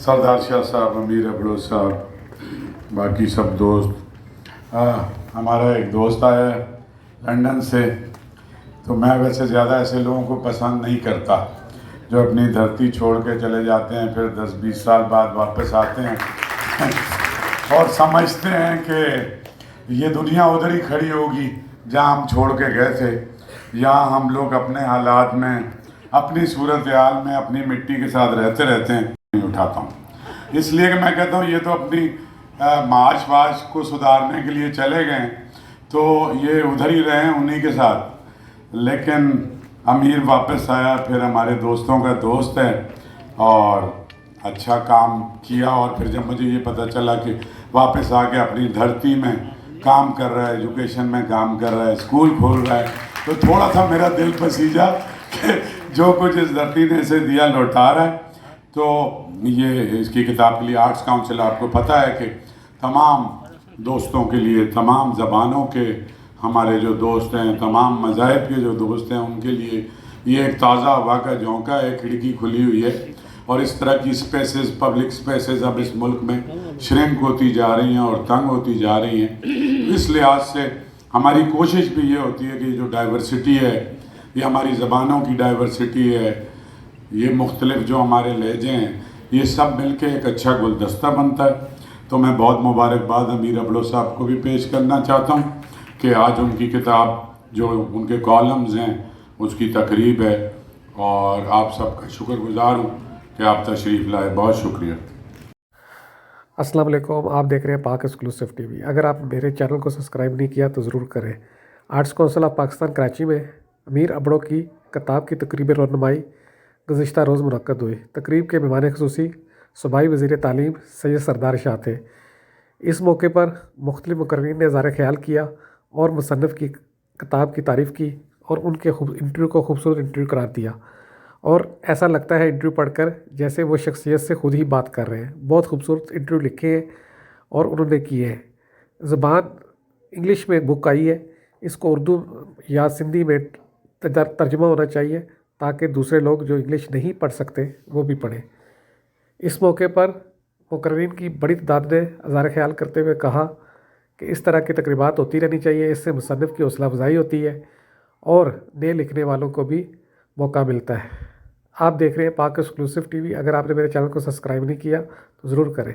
सरदार शाह साहब, अमीर अबड़ो साहब, बाकी सब दोस्त। हमारा एक दोस्त आया है लंदन से। तो मैं वैसे ज़्यादा ऐसे लोगों को पसंद नहीं करता जो अपनी धरती छोड़ के चले जाते हैं, फिर 10-20 साल बाद वापस आते हैं और समझते हैं कि ये दुनिया उधर ही खड़ी होगी जहाँ हम छोड़ के गए थे। यहाँ हम लोग अपने हालात में, अपनी सूरत हाल में, अपनी मिट्टी के साथ रहते रहते हैं। नहीं उठाता हूँ, इसलिए कि मैं कहता हूँ ये तो अपनी माश वाश को सुधारने के लिए चले गए, तो ये उधर ही रहें उन्हीं के साथ। लेकिन अमीर वापस आया, फिर हमारे दोस्तों का दोस्त है और अच्छा काम किया। और फिर जब मुझे ये पता चला कि वापस आके अपनी धरती में काम कर रहा है, एजुकेशन में काम कर रहा है, स्कूल खोल रहा है, तो थोड़ा सा मेरा दिल पसीजा कि जो कुछ इस धरती ने इसे दिया लौटा रहा है। तो ये इसकी किताब के लिए आर्ट्स काउंसिल, आपको पता है कि तमाम दोस्तों के लिए, तमाम ज़बानों के हमारे जो दोस्त हैं, तमाम मज़ाहिब के जो दोस्त हैं, उनके लिए ये एक ताज़ा हवा का झोंका है, खिड़की खुली हुई है। और इस तरह की स्पेसेस, पब्लिक स्पेसेस अब इस मुल्क में श्रिंक होती जा रही हैं और तंग होती जा रही हैं। इस लिहाज से हमारी कोशिश भी ये होती है कि जो डाइवर्सिटी है, ये हमारी ज़बानों की डाइवर्सिटी है, ये मुख्तलिफ जो हमारे लहजे हैं, ये सब मिल के एक अच्छा गुलदस्ता बनता है। तो मैं बहुत मुबारकबाद अमीर अबड़ो साहब को भी पेश करना चाहता हूँ कि आज उनकी किताब, जो उनके कॉलम्स हैं, उसकी तकरीब है और आप सबका शुक्रगुजार हूँ कि आप तशरीफ़ लाए। बहुत शुक्रिया। अस्सलाम वालेकुम, आप देख रहे हैं पाक एक्सक्लूसिव टीवी। अगर आप मेरे चैनल को सब्सक्राइब नहीं किया तो ज़रूर करें। Arts council of Pakistan Karachi में अमीर अबड़ो की किताब की तकरीब रनुमाई गुज़िश्ता रोज़ मुनक्कद हुई। तकरीब के मेहमान ख़ुसूसी सूबाई वज़ीर तालीम सैयद सरदार शाह थे। इस मौके पर मुख्तलिफ़ मुकर्रीन ने इज़हार ख़याल किया और मुसन्निफ़ की किताब की तारीफ़ की और उनके इंटरव्यू को खूबसूरत इंटरव्यू करार दिया। और ऐसा लगता है इंटरव्यू पढ़कर जैसे वो शख्सियत से ख़ुद ही बात कर रहे हैं। बहुत खूबसूरत इंटरव्यू लिखे हैं और उन्होंने किए हैं। ज़बान इंग्लिश में बुक आई है, इसको उर्दू या सिंधी में तर्जुमा होना चाहिए ताकि दूसरे लोग जो इंग्लिश नहीं पढ़ सकते वो भी पढ़ें। इस मौके पर मुकर्रीन की बड़ी तादाद ने इज़हार ख़याल करते हुए कहा कि इस तरह की तकरीबात होती रहनी चाहिए, इससे मुसन्निफ़ की हौसला अफजाई होती है और नए लिखने वालों को भी मौका मिलता है। आप देख रहे हैं पाक एक्सक्लूसिव टीवी। अगर आपने मेरे चैनल को सब्सक्राइब नहीं किया तो ज़रूर करें।